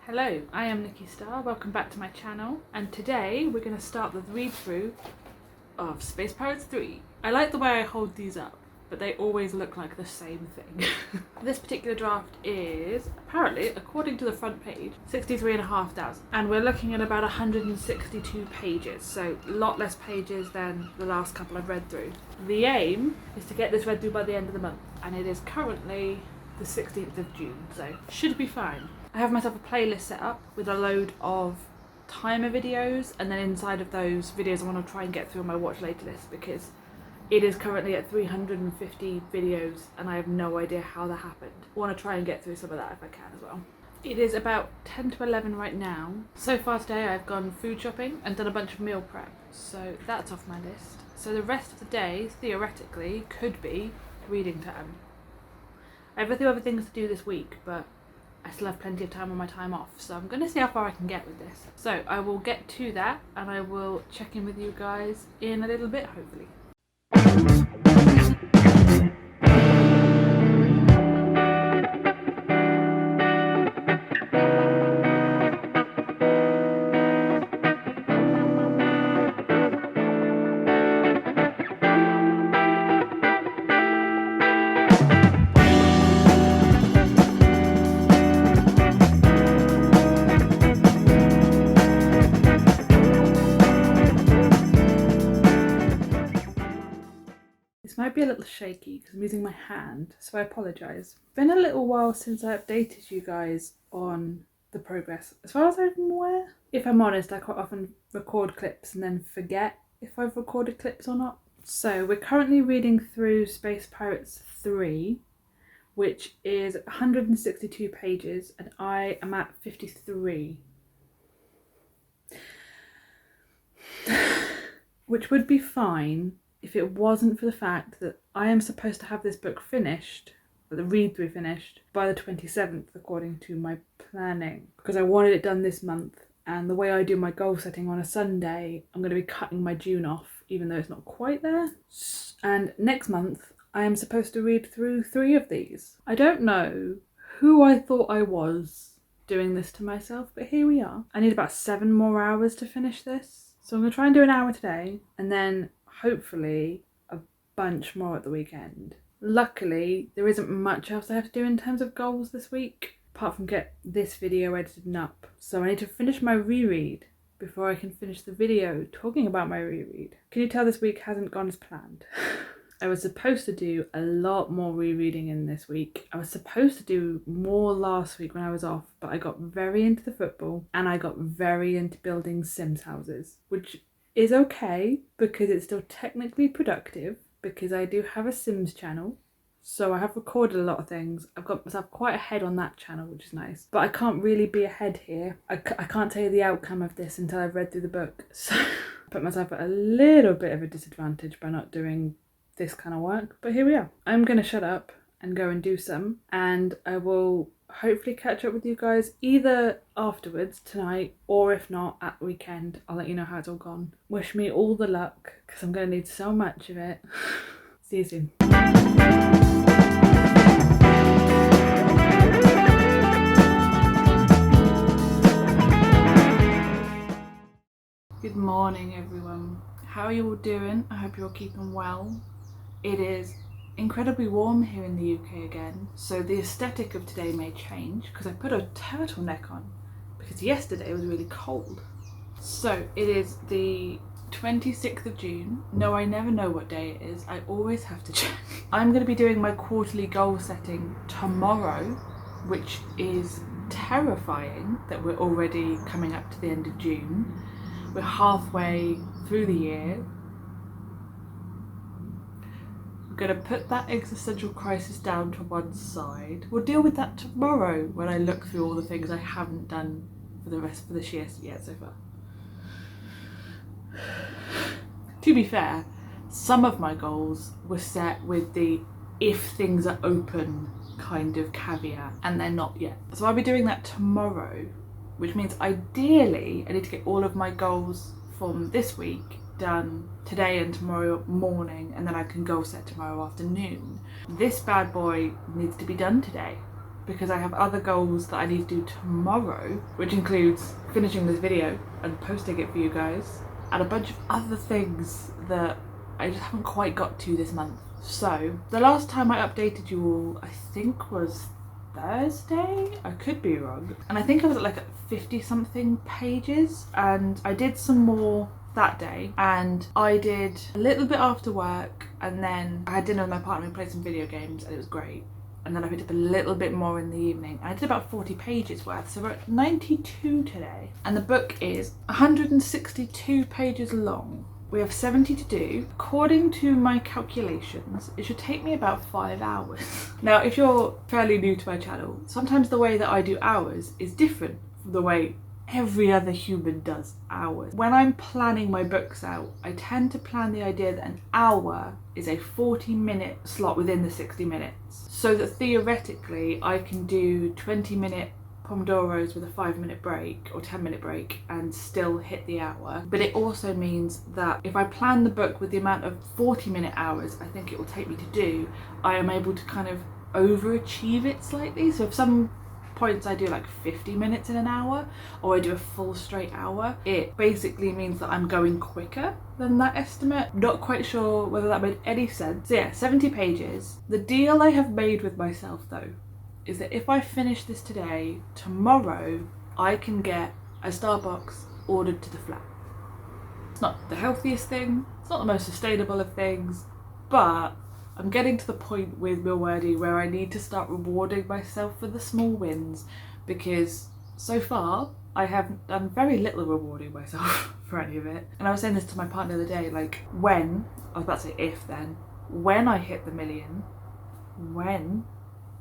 Hello, I am Nikki Starr, welcome back to my channel, and today we're going to start the read through of Space Pirates 3. I like the way I hold these up, but they always look like the same thing. This particular draft is, apparently, according to the front page, 63,500, and we're looking at about 162 pages, so a lot less pages than the last couple I've read through. The aim is to get this read through by the end of the month, and it is currently the 16th of June, so should be fine. I have myself a playlist set up with a load of timer videos, and then inside of those videos I want to try and get through my watch later list because it is currently at 350 videos and I have no idea how that happened. I want to try and get through some of that if I can as well. It is about 10 to 11 right now. So far today I've gone food shopping and done a bunch of meal prep, so that's off my list. So the rest of the day, theoretically, could be reading time. I have a few other things to do this week, but I still have plenty of time on my time off, so I'm going to see how far I can get with this. So I will get to that and I will check in with you guys in a little bit, hopefully. Might be a little shaky because I'm using my hand, so I apologise. Been a little while since I updated you guys on the progress, as far as I'm aware. If I'm honest, I quite often record clips and then forget if I've recorded clips or not. So we're currently reading through Space Pirates 3, which is 162 pages, and I am at 53. Which would be fine if it wasn't for the fact that I am supposed to have this book finished, or the read through finished, by the 27th according to my planning, because I wanted it done this month, and the way I do my goal setting on a Sunday, I'm going to be cutting my June off even though it's not quite there. And next month I am supposed to read through 3 of these. I don't know who I thought I was doing this to myself, but here we are. I need about 7 more hours to finish this, so I'm going to try and do an hour today and then hopefully a bunch more at the weekend. Luckily, there isn't much else I have to do in terms of goals this week, apart from get this video edited and up. So I need to finish my reread before I can finish the video talking about my reread. Can you tell this week hasn't gone as planned? I was supposed to do a lot more rereading in this week. I was supposed to do more last week when I was off, but I got very into the football and I got very into building Sims houses, which is okay because it's still technically productive because I do have a Sims channel, so I have recorded a lot of things. I've got myself quite ahead on that channel, which is nice, but I can't really be ahead here. I can't tell you the outcome of this until I've read through the book, so I put myself at a little bit of a disadvantage by not doing this kind of work, but here we are. I'm gonna shut up and go and do some, and I will hopefully catch up with you guys either afterwards tonight, or if not at the weekend. I'll let you know how it's all gone. Wish me all the luck because I'm going to need so much of it. See you soon. Good morning everyone. How are you all doing? I hope you're all keeping well. It is incredibly warm here in the UK again, so the aesthetic of today may change because I put a turtleneck on because yesterday was really cold. So it is the 26th of June. No, I never know what day it is. I always have to check. I'm going to be doing my quarterly goal setting tomorrow, which is terrifying that we're already coming up to the end of June. We're halfway through the year. Gonna put that existential crisis down to one side. We'll deal with that tomorrow when I look through all the things I haven't done for the rest of this year yet so far. To be fair, some of my goals were set with the if things are open kind of caveat, and they're not yet. So I'll be doing that tomorrow, which means ideally I need to get all of my goals from this week done today and tomorrow morning, and then I can goal set tomorrow afternoon. This bad boy needs to be done today because I have other goals that I need to do tomorrow, which includes finishing this video and posting it for you guys, and a bunch of other things that I just haven't quite got to this month. So the last time I updated you all, I think was Thursday? I could be wrong. And I think I was at like 50 something pages, and I did some more that day, and I did a little bit after work, and then I had dinner with my partner and played some video games, and it was great. And then I picked up a little bit more in the evening. I did about 40 pages worth, so we're at 92 today. And the book is 162 pages long. We have 70 to do. According to my calculations, it should take me about 5 hours. Now, if you're fairly new to my channel, sometimes the way that I do hours is different from the way every other human does hours. When I'm planning my books out, I tend to plan the idea that an hour is a 40-minute slot within the 60 minutes. So that theoretically, I can do 20-minute Pomodoros with a 5-minute break or 10-minute break and still hit the hour. But it also means that if I plan the book with the amount of 40-minute hours I think it will take me to do, I am able to kind of overachieve it slightly. So if some points I do like 50 minutes in an hour, or I do a full straight hour, it basically means that I'm going quicker than that estimate. Not quite sure whether that made any sense. So yeah, 70 pages. The deal I have made with myself though is that if I finish this today, tomorrow I can get a Starbucks ordered to the flat. It's not the healthiest thing, it's not the most sustainable of things, but I'm getting to the point with Milwordy where I need to start rewarding myself for the small wins, because so far I have done very little rewarding myself for any of it. And I was saying this to my partner the other day, like when, I was about to say if then, when I hit the million, when,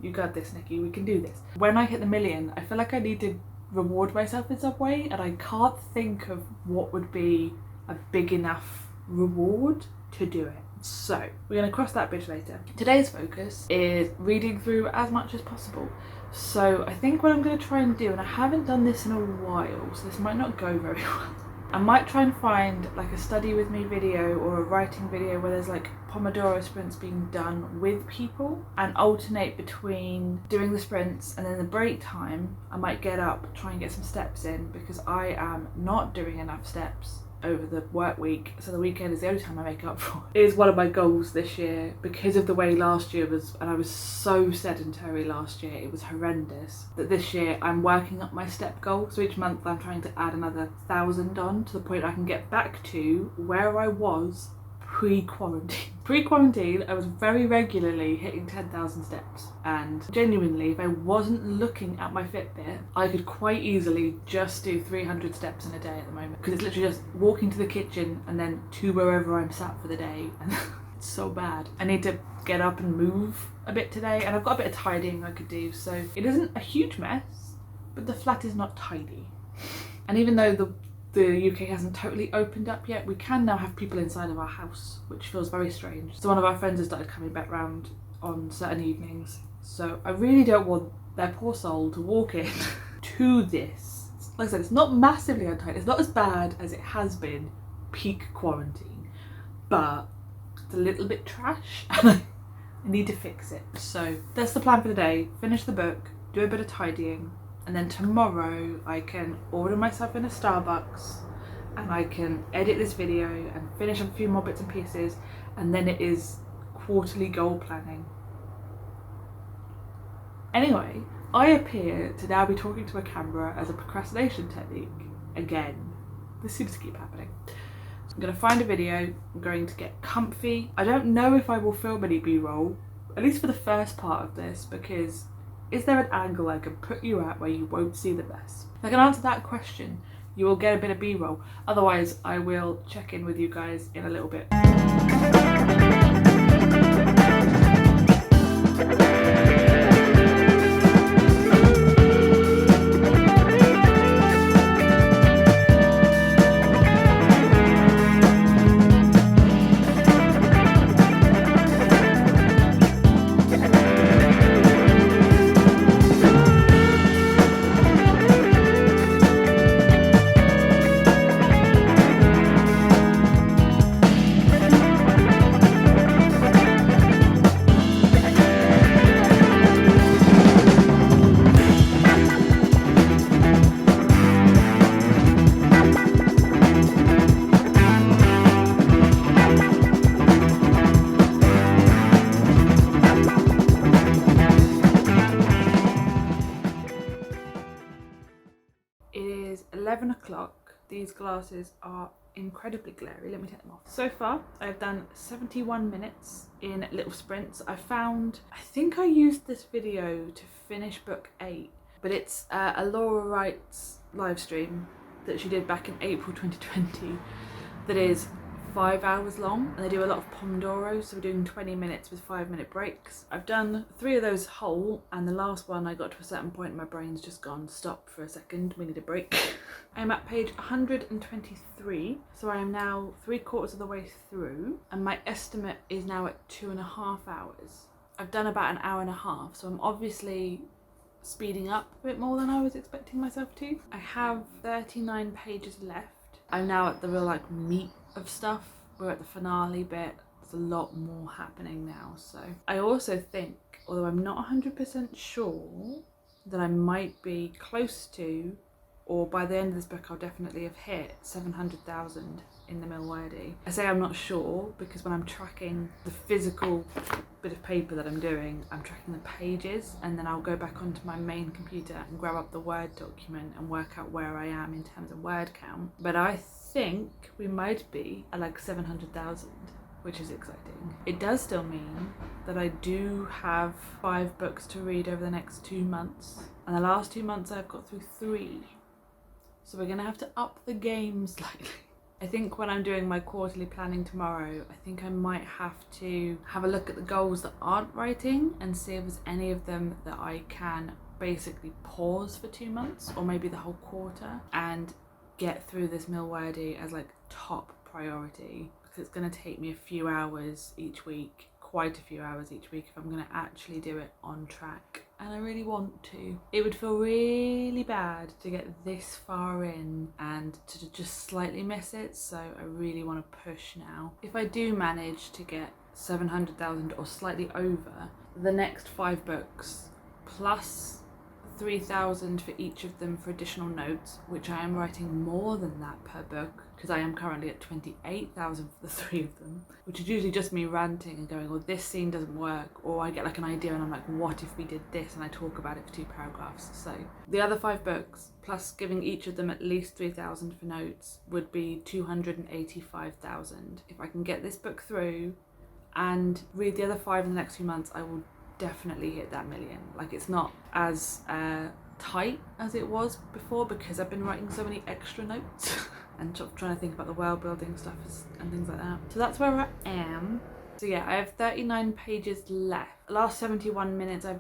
you got this Nikki, we can do this. When I hit the million, I feel like I need to reward myself in some way, and I can't think of what would be a big enough reward to do it. So we're going to cross that bridge later. Today's focus is reading through as much as possible. So I think what I'm going to try and do, and I haven't done this in a while, so this might not go very well, I might try and find like a study with me video or a writing video where there's like Pomodoro sprints being done with people, and alternate between doing the sprints and then the break time I might get up, try and get some steps in, because I am not doing enough steps over the work week, so the weekend is the only time I make up for it. It is one of my goals this year because of the way last year was, and I was so sedentary last year, it was horrendous, that this year I'm working up my step goal. So each month I'm trying to add another 1,000 on, to the point I can get back to where I was pre-quarantine. Pre-quarantine, I was very regularly hitting 10,000 steps, and genuinely, if I wasn't looking at my Fitbit, I could quite easily just do 300 steps in a day at the moment, because it's literally just walking to the kitchen and then to wherever I'm sat for the day, and it's so bad. I need to get up and move a bit today, and I've got a bit of tidying I could do, so it isn't a huge mess, but the flat is not tidy. And even though the UK hasn't totally opened up yet, we can now have people inside of our house, which feels very strange. So one of our friends has started coming back round on certain evenings, so I really don't want their poor soul to walk in to this. Like I said, it's not massively untidy, it's not as bad as it has been peak quarantine, but it's a little bit trash and I need to fix it. So that's the plan for the day. Finish the book, do a bit of tidying, and then tomorrow I can order myself in a Starbucks and I can edit this video and finish up a few more bits and pieces, and then it is quarterly goal planning. Anyway, I appear to now be talking to a camera as a procrastination technique again. This seems to keep happening. So I'm going to find a video, I'm going to get comfy. I don't know if I will film any B-roll, at least for the first part of this, because is there an angle I can put you at where you won't see the mess? If I can answer that question, you will get a bit of B-roll. Otherwise, I will check in with you guys in a little bit. is 11 o'clock. These glasses are incredibly glary. Let me take them off. So far, I've done 71 minutes in little sprints. I think I used this video to finish book 8, but it's a Laura Wright's live stream that she did back in April 2020 that is 5 hours long, and they do a lot of Pomodoros, so we're doing 20 minutes with 5-minute breaks. I've done 3 of those whole, and the last one I got to a certain point and my brain's just gone, stop for a second, we need a break. I'm at page 123, so I am now 3/4 of the way through, and my estimate is now at 2.5 hours. I've done about an hour and a half, so I'm obviously speeding up a bit more than I was expecting myself to. I have 39 pages left. I'm now at the real meat of stuff. We're at the finale bit. There's a lot more happening now. So I also think, although I'm not 100% sure, that I might be close to, or by the end of this book I'll definitely have hit 700,000 in the Milwordy. I say I'm not sure because when I'm tracking the physical bit of paper that I'm doing, I'm tracking the pages, and then I'll go back onto my main computer and grab up the Word document and work out where I am in terms of word count. But I think we might be at 700,000, which is exciting. It does still mean that I do have 5 books to read over the next 2 months, and the last 2 months I've got through 3. So we're gonna have to up the game slightly. I think when I'm doing my quarterly planning tomorrow, I think I might have to have a look at the goals that aren't writing and see if there's any of them that I can basically pause for 2 months or maybe the whole quarter and get through this Milwordy as top priority, because it's going to take me a few hours each week, quite a few hours each week, if I'm going to actually do it on track, and I really want to. It would feel really bad to get this far in and to just slightly miss it, so I really want to push now. If I do manage to get 700,000 or slightly over, the next 5 books plus 3,000 for each of them for additional notes, which I am writing more than that per book because I am currently at 28,000 for the 3 of them, which is usually just me ranting and going, well, this scene doesn't work, or I get an idea and I'm like, what if we did this, and I talk about it for 2 paragraphs. So the other 5 books plus giving each of them at least 3,000 for notes would be 285,000. If I can get this book through and read the other 5 in the next few months, I will definitely hit that million. It's not as tight as it was before because I've been writing so many extra notes and sort of trying to think about the world building stuff and things like that. So that's where I am. So yeah, I have 39 pages left. The last 71 minutes I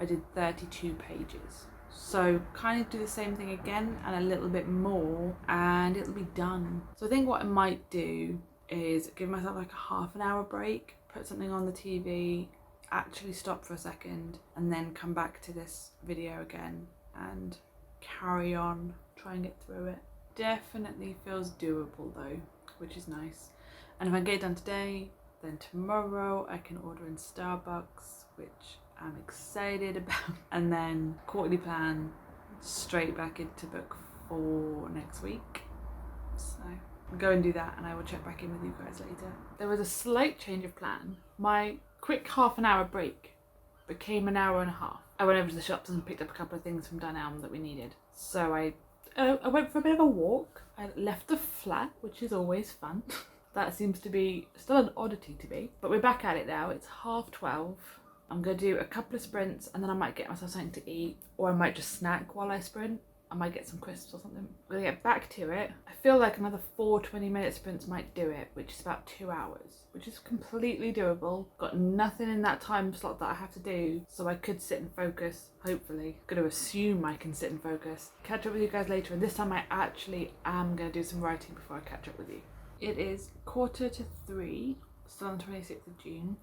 did 32 pages. So kind of do the same thing again and a little bit more and it'll be done. So I think what I might do is give myself a half an hour break, put something on the TV, actually stop for a second, and then come back to this video again and carry on, try and get through it. Definitely feels doable though, which is nice. And if I get it done today, then tomorrow I can order in Starbucks, which I'm excited about, and then quarterly plan straight back into book 4 next week. So I'll go and do that, and I will check back in with you guys later. There was a slight change of plan. My quick half an hour break became an hour and a half. I went over to the shops and picked up a couple of things from Dunelm that we needed. So I went for a bit of a walk. I left the flat, which is always fun. That seems to be still an oddity to me, but we're back at it now. It's 12:30. I'm gonna do a couple of sprints and then I might get myself something to eat, or I might just snack while I sprint. I might get some crisps or something. I'm gonna get back to it. I feel like another 4 20-minute sprints might do it, which is about 2 hours, which is completely doable. Got nothing in that time slot that I have to do, so I could sit and focus, hopefully. Gonna assume I can sit and focus. Catch up with you guys later, and this time I actually am gonna do some writing before I catch up with you. It is 2:45, still on the 26th of June.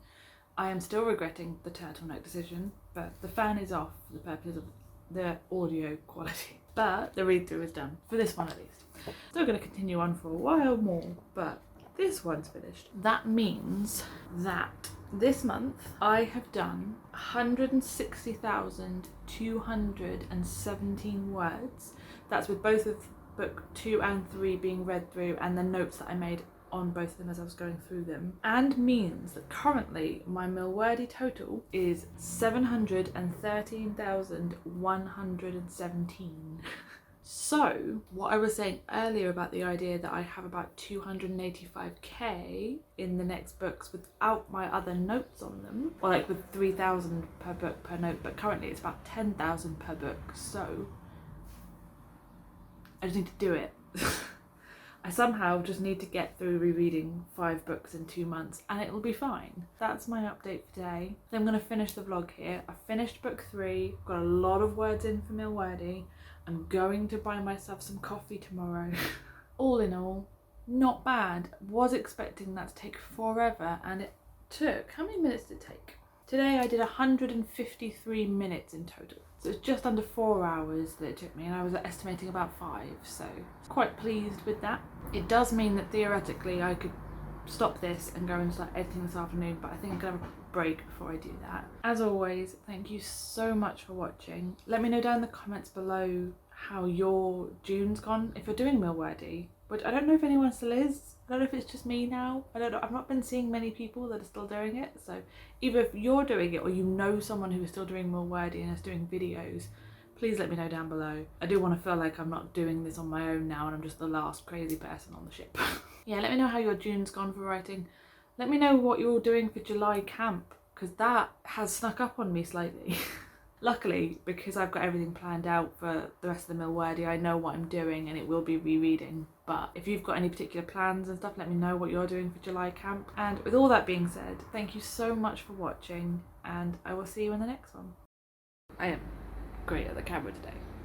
I am still regretting the turtleneck decision, but the fan is off for the purpose of the audio quality. But the read-through is done, for this one at least. Still going to continue on for a while more, but this one's finished. That means that this month I have done 160,217 words. That's with both of book 2 and 3 being read through and the notes that I made on both of them as I was going through them, and means that currently my Milwordy total is 713,117. So, what I was saying earlier about the idea that I have about 285k in the next books without my other notes on them, or like with 3,000 per book per note, but currently it's about 10,000 per book, so I just need to do it. I somehow just need to get through rereading 5 books in 2 months and it'll be fine. That's my update for today. Then I'm going to finish the vlog here. I finished book 3, got a lot of words in for Milwordy. I'm going to buy myself some coffee tomorrow. All in all, not bad. Was expecting that to take forever and it took, how many minutes did it take? Today I did 153 minutes in total. So it's just under 4 hours that it took me and I was estimating about 5, so quite pleased with that. It does mean that theoretically I could stop this and go and start editing this afternoon, but I think I'm gonna have a break before I do that. As always, thank you so much for watching. Let me know down in the comments below how your June's gone, if you're doing Milwordy, which I don't know if anyone still is. I don't know if it's just me now. I don't know. I've not been seeing many people that are still doing it. So either if you're doing it or you know someone who is still doing Milwordy and is doing videos, please let me know down below. I do want to feel like I'm not doing this on my own now and I'm just the last crazy person on the ship. Yeah, let me know how your June's gone for writing. Let me know what you're all doing for July camp, because that has snuck up on me slightly. Luckily, because I've got everything planned out for the rest of the Milwordy, I know what I'm doing and it will be rereading. But if you've got any particular plans and stuff, let me know what you're doing for July camp. And with all that being said, thank you so much for watching and I will see you in the next one. I am great at the camera today.